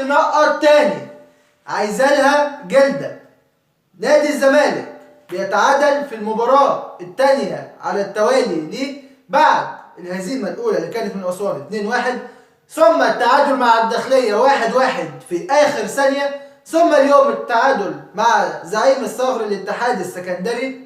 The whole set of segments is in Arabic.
تنقط تاني، عايزالها جلدة. نادي الزمالك بيتعادل في المباراة الثانية على التوالي ليه بعد الهزيمة الأولى اللي كانت من أسوان 2-1، ثم التعادل مع الداخلية 1-1 في آخر ثانية، ثم اليوم التعادل مع زعيم الصغر الاتحاد السكندري.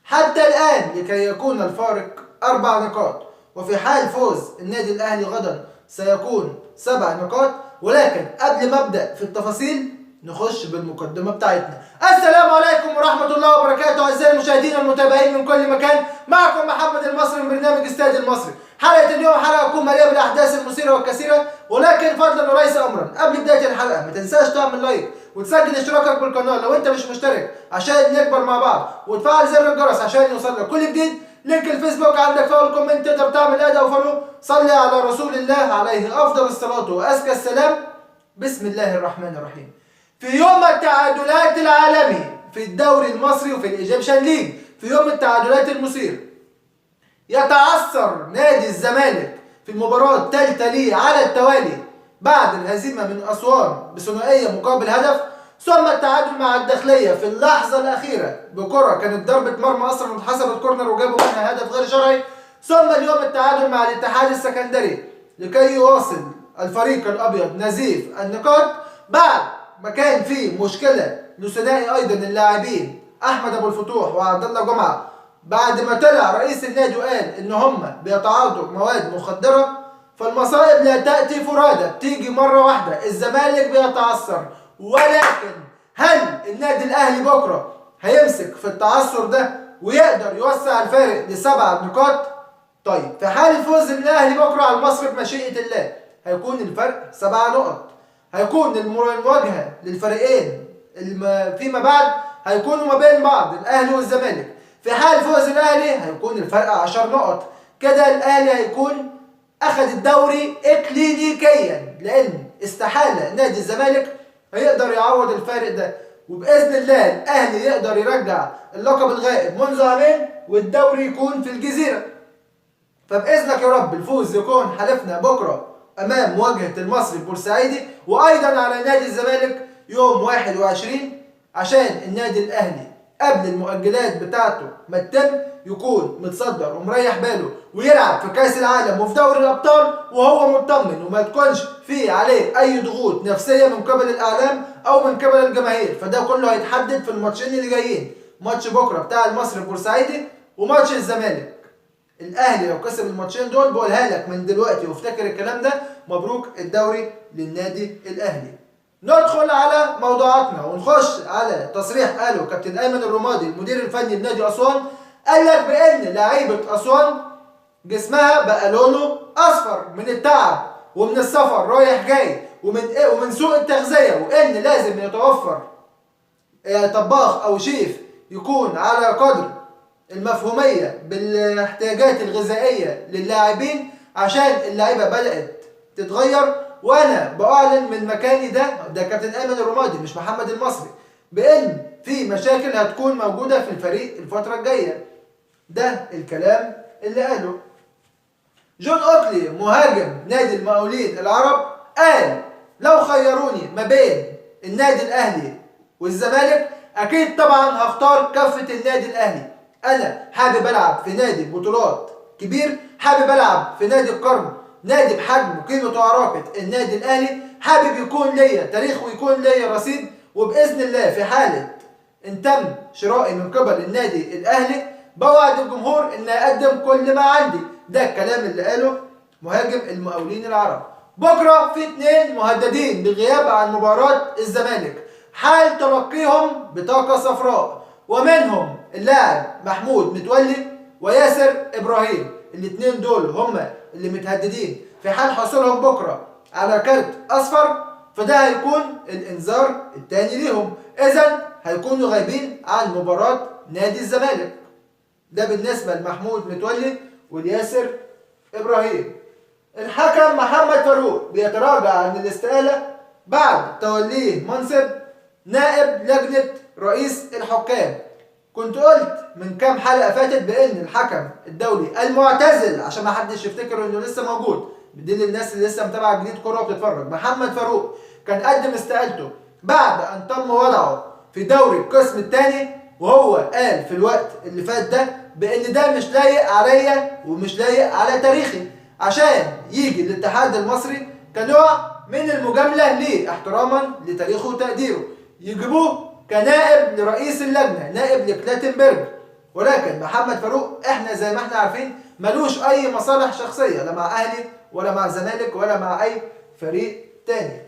حتى الآن لكي يكون الفارق 4 نقاط، وفي حال فوز النادي الأهلي غدا سيكون 7 نقاط. ولكن قبل ما أبدأ في التفاصيل نخش بالمقدمة بتاعتنا. السلام عليكم ورحمة الله وبركاته أعزائي المشاهدين المتابعين من كل مكان، معكم محمد المصري من برنامج استاد المصري. حلقة اليوم حلقة تكون مليئة بالأحداث المثيرة والكثيرة، ولكن فضلا وليس أمرا قبل بداية الحلقة ما تنساش تعمل لايك وتسجل اشتراكك بالقناة لو أنت مش مشترك عشان نكبر مع بعض، وتفعل زر الجرس عشان يوصلك كل جديد. لينك الفيسبوك عندك فوق الكومنت، تقدر تعمل اد او فولو. صلي على رسول الله عليه افضل الصلاه وازكى السلام. بسم الله الرحمن الرحيم. في يوم التعادلات العالمي في الدوري المصري وفي الايجيبشن ليج، في يوم التعادلات المثير، يتعثر نادي الزمالك في المباراه الثالثه ليه على التوالي بعد الهزيمه من اسوان بثنائيه مقابل هدف، ثم التعادل مع الداخليه في اللحظه الاخيره بكره كانت ضربه مرمى اصلا واتحسبت كورنر وجابوا منها هدف غير شرعي، ثم اليوم التعادل مع الاتحاد السكندري لكي يواصل الفريق الابيض نزيف النقاط بعد ما كان في مشكله لثنائي ايضا اللاعبين احمد ابو الفتوح وعبد الله جمعه، بعد ما طلع رئيس النادي وقال ان هم بيتعاطوا مواد مخدره. فالمصائب لا تاتي فرادى، بتيجي مره واحده. الزمالك بيتعثر، ولكن هل النادي الاهلي بكره هيمسك في التعثر ده ويقدر يوسع الفارق ل7 نقاط؟ طيب في حال فوز الاهلي بكره على المصري بمشيئه الله هيكون الفرق 7 نقط، هيكون المواجهه للفريقين فيما بعد هيكونوا ما بين بعض الاهلي والزمالك. في حال فوز الاهلي هيكون الفرق 10 نقط، كده الاهلي هيكون اخذ الدوري اكلينيكيا، لان استحاله نادي الزمالك هيقدر يعوض الفارق ده، وباذن الله الاهلي يقدر يرجع اللقب الغائب منذ عامين والدوري يكون في الجزيره. فباذنك يا رب الفوز يكون حلفنا بكره امام مواجهه المصري البورسعيدي، وايضا على نادي الزمالك يوم 21 عشان النادي الاهلي قبل المؤجلات بتاعته ما تتم يكون متصدر ومريح باله ويلعب في كاس العالم وفي دوري الابطال وهو مطمن، وما تكونش في عليه اي ضغوط نفسيه من قبل الاعلام او من قبل الجماهير. فده كله هيتحدد في الماتشين اللي جايين، ماتش بكره بتاع المصري البورسعيدي وماتش الزمالك. الاهلي لو كسب الماتشين دول بقولها لك من دلوقتي وافتكر الكلام ده، مبروك الدوري للنادي الاهلي. ندخل على موضوعاتنا ونخش على تصريح قاله كابتن ايمن الرمادي المدير الفني لنادي اسوان. قال لك بان لعيبه اسوان جسمها بقى لونه اصفر من التعب ومن السفر رايح جاي ومن سوء التغذيه، وان لازم يتوفر طباخ او شيف يكون على قدر المفهوميه بالاحتياجات الغذائيه للاعبين عشان اللعيبه بدات تتغير. وانا بعلن من مكاني ده كابتن ايمن الرمادي مش محمد المصري، بان في مشاكل هتكون موجوده في الفريق الفتره الجايه. ده الكلام اللي قاله جون اوكلي مهاجم نادي المقاولين العرب. قال لو خيروني ما بين النادي الاهلي والزمالك اكيد طبعا هختار كفه النادي الاهلي. انا حابب العب في نادي بطولات كبير، حابب العب في نادي القرن، نادي بحجم قيمته وعراقه النادي الاهلي، حابب يكون ليا تاريخ ويكون ليا رصيد. وباذن الله في حاله ان تم شرائي من قبل النادي الاهلي بوعد الجمهور ان اقدم كل ما عندي. ده الكلام اللي قاله مهاجم المقاولين العرب. بكره في 2 مهددين بالغياب عن مباراه الزمالك حال تلقيهم بطاقه صفراء، ومنهم اللاعب محمود متولي وياسر ابراهيم. الاثنين دول هم اللي متهددين في حال حصولهم بكره على كارت اصفر، فده هيكون الانذار الثاني ليهم، اذا هيكونوا غايبين عن مباراه نادي الزمالك. ده بالنسبه لمحمود متولي والياسر ابراهيم. الحكم محمد فاروق بيتراجع عن الاستقاله بعد توليه منصب نائب لجنه رئيس الحكام. كنت قلت من كام حلقه فاتت بان الحكم الدولي المعتزل، عشان ما حدش يفتكر انه لسه موجود، دي للناس اللي لسه متابعه جديد كوره وبتتفرج، محمد فاروق كان قدم استقالته بعد ان تم وضعه في دوري القسم الثاني، وهو قال في الوقت اللي فات ده بان ده مش لايق عليا ومش لايق على تاريخي، عشان يجي الاتحاد المصري كنوع من المجامله ليه احتراما لتاريخه وتقديره، يجيبوه كنائب لرئيس اللجنه، نائب لكلاتنبرج. ولكن محمد فاروق احنا زي ما احنا عارفين ملوش اي مصالح شخصيه، لا مع اهلي ولا مع الزمالك ولا مع اي فريق تاني.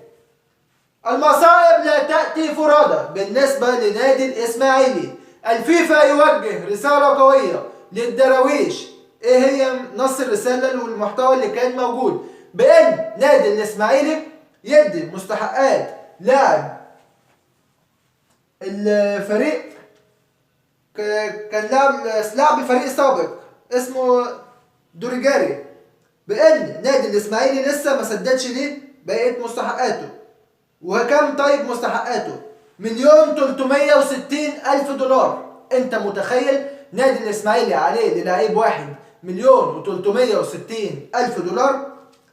المصائب لا تأتي فرادى بالنسبة لنادي الإسماعيلي. الفيفا يوجه رسالة قوية للدراويش. إيه هي نص الرسالة والمحتوى اللي كان موجود؟ بأن نادي الإسماعيلي يدي مستحقات لاعب الفريق، كان لاعب الفريق السابق اسمه دوريجاري، بأن نادي الإسماعيلي لسه ما سددش ليه بقية مستحقاته. وكم طيب مستحقاته؟ 1,360,000 دولار. انت متخيل نادي الاسماعيلي عليه للاعيب واحد 1,360,000 دولار؟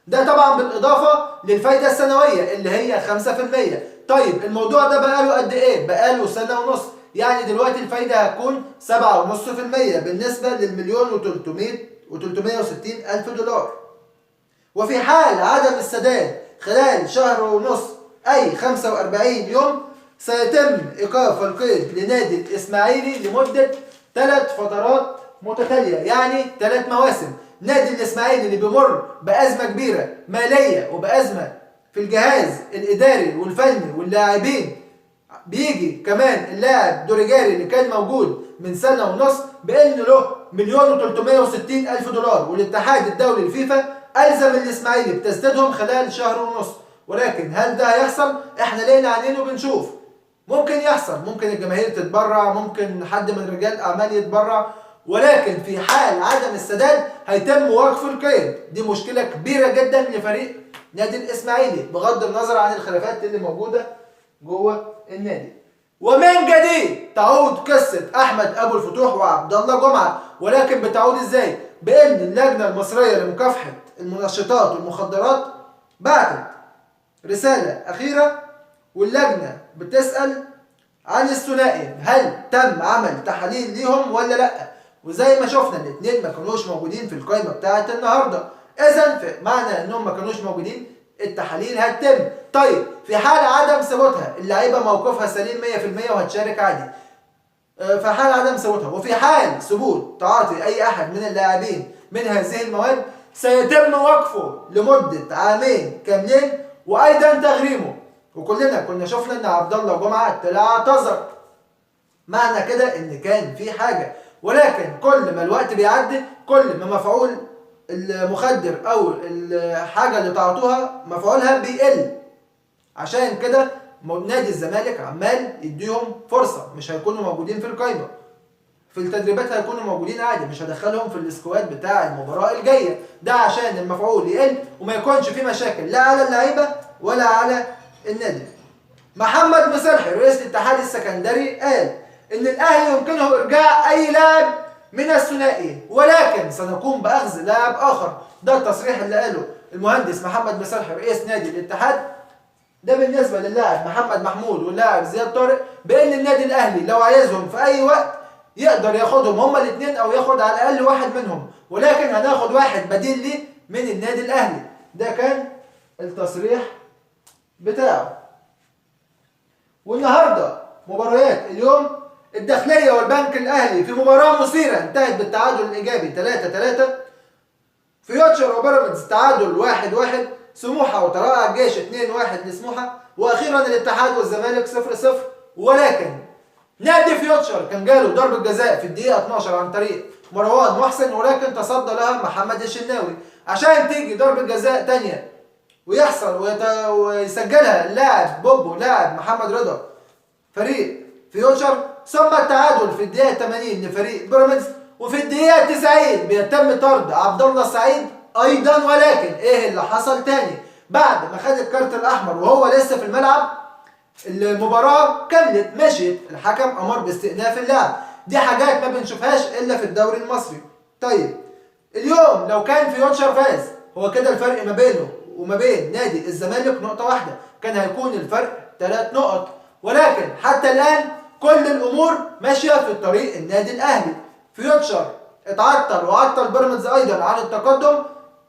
ده طبعا بالاضافه للفايده السنويه اللي هي 5%. طيب الموضوع ده بقاله قد ايه؟ بقاله سنه ونص، يعني دلوقتي الفايده هتكون 7.5% بالنسبه لل1,360,000 دولار. وفي حال عدم السداد خلال شهر ونص أي 45 يوم سيتم إيقاف القيد لنادي الإسماعيلي لمدة 3 فترات متتالية، يعني 3 مواسم. نادي الإسماعيلي اللي بيمر بأزمة كبيرة مالية وبأزمة في الجهاز الإداري والفني واللاعبين، بيجي كمان اللاعب دوريجاري اللي كان موجود من سنة ونص بأن له 1,360,000 دولار، والاتحاد الدولي الفيفا ألزم الإسماعيلي بتسديدهم خلال شهر ونص. ولكن هل ده هيحصل؟ احنا لينا عينين وبنشوف. ممكن يحصل، ممكن الجماهير تتبرع، ممكن حد من رجال اعمال يتبرع، ولكن في حال عدم السداد هيتم وقف القيد. دي مشكله كبيره جدا لفريق نادي الاسماعيلي بغض النظر عن الخلافات اللي موجوده جوه النادي. ومن جديد تعود قصه احمد ابو الفتوح وعبد الله جمعه، ولكن بتعود ازاي؟ بان اللجنه المصريه لمكافحه المنشطات والمخدرات بعتت رسالة أخيرة، واللجنة بتسأل عن الثنائي هل تم عمل تحاليل ليهم ولا لأ. وزي ما شفنا الاثنين ما كانوش موجودين في القائمة بتاعة النهاردة، إذا معنى إنهم ما كانوش موجودين التحاليل هتتم. طيب في حال عدم ثبوتها اللعيبة موقفها سليم 100% وهتشارك عادي. في حال عدم ثبوتها، وفي حال ثبوت تعاطي أي أحد من اللاعبين من هذه المواد سيتم وقفه لمدة 2 عام كاملين وايضا تغريمه. وكلنا كنا شفنا ان عبد الله جمعه طلع اعتذر، معنى كده ان كان في حاجه. ولكن كل ما الوقت بيعدي كل ما مفعول المخدر او الحاجه اللي تعاطوها مفعولها بيقل. عشان كده نادي الزمالك عمال يديهم فرصه، مش هيكونوا موجودين في القايمه، في التدريبات هيكونوا موجودين عادي، مش هدخلهم في السكواد بتاع المباراه الجايه، ده عشان المفعول يقل وما يكونش في مشاكل لا على اللعيبه ولا على النادي. محمد مصلحي رئيس الاتحاد السكندري قال ان الاهلي يمكنه ارجاع اي لاعب من الثنائي، ولكن سنقوم باخذ لاعب اخر. ده التصريح اللي قاله المهندس محمد مصلحي رئيس نادي الاتحاد. ده بالنسبه للاعب محمد محمود واللاعب زياد طارق، بان النادي الاهلي لو عايزهم في اي وقت يقدر ياخدهم هما الاثنين او ياخد على الاقل واحد منهم، ولكن هناخد واحد بديل ليه من النادي الاهلي. ده كان التصريح بتاعه. والنهارده مباريات اليوم، الداخليه والبنك الاهلي في مباراه مثيره انتهت بالتعادل الايجابي 3-3. فيوتشر وبيراميدز تعادل 1-1. سموحه وطلائع الجيش 2-1 لسموحه. واخيرا الاتحاد والزمالك 0-0. ولكن نادي فيوتشر كان جاله ضربة جزاء في الدقيقة 12 عن طريق مروان محسن، ولكن تصدى لها محمد الشناوي. عشان تيجي ضربة جزاء تانية ويحصل ويسجلها اللاعب بوبو لاعب محمد رضا فريق فيوتشر، ثم التعادل في الدقيقة 80 لفريق بيراميدز، وفي الدقيقة 90 بيتم طرد عبد الله السعيد أيضا. ولكن إيه اللي حصل تاني؟ بعد ما خد الكارت الأحمر وهو لسه في الملعب المباراة كملت مشيت، الحكم أمر باستئناف اللعب. دي حاجات ما بنشوفهاش إلا في الدوري المصري. طيب اليوم لو كان فيوتشر فاز، هو كده الفرق ما بينه وما بين نادي الزمالك نقطة واحدة، كان هيكون الفرق 3 نقط. ولكن حتى الآن كل الأمور ماشية في طريق النادي الأهلي. فيوتشر اتعطل وعطل بيراميدز أيضا عن التقدم،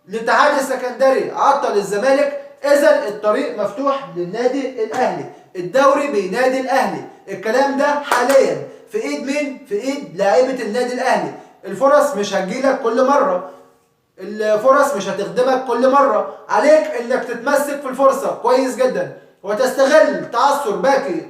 الاتحاد السكندري عطل الزمالك، إذا الطريق مفتوح للنادي الأهلي، الدوري بينادي الأهلي. الكلام ده حاليا في إيد مين؟ في إيد لاعيبة النادي الأهلي. الفرص مش هتجيلك كل مرة، الفرص مش هتخدمك كل مرة، عليك انك تتمسك في الفرصة كويس جدا وتستغل تعثر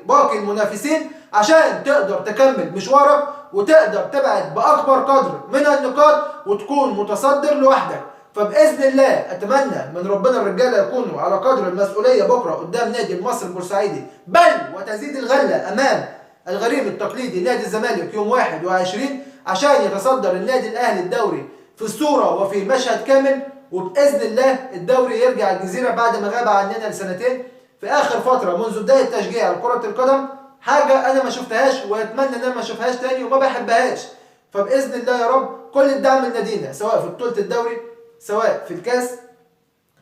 باقي المنافسين عشان تقدر تكمل مشوارك وتقدر تبعد بأكبر قدر من النقاط وتكون متصدر لوحدك. فبإذن الله أتمنى من ربنا الرجالة يكونوا على قدر المسؤولية بكرة قدام نادي المصري البورسعيدي، بل وتزيد الغلة أمام الغريم التقليدي نادي الزمالك يوم 21 عشان يتصدر النادي الأهلي الدوري في الصورة وفي مشهد كامل. وبإذن الله الدوري يرجع الجزيرة بعد ما غاب عننا لسنتين في آخر فترة منذ بداية تشجيع كرة القدم، حاجة أنا ما شفتهاش وأتمنى إن أنا ما أشوفهاش تاني وما بحبهاش. فبإذن الله يا رب كل الدعم لنادينا سواء في بطولة الدوري سواء في الكاس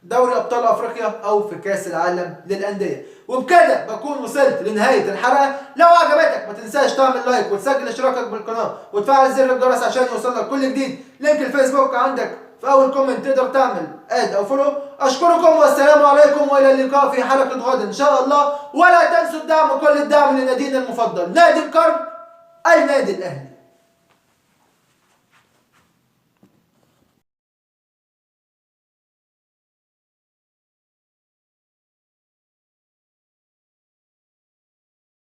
دوري أبطال أفريقيا أو في كاس العالم للأندية. وبكده بكون وصلت لنهاية الحلقة. لو عجبتك ما تنساش تعمل لايك وتسجل اشتراكك بالقناة وتفعل زر الجرس عشان يوصلك كل جديد. لينك الفيسبوك عندك في أول كومنت، تقدر تعمل اد أو فولو. أشكركم والسلام عليكم وإلى اللقاء في حلقة غد إن شاء الله. ولا تنسوا الدعم وكل الدعم لنادينا المفضل نادي القرن النادي الأهلي.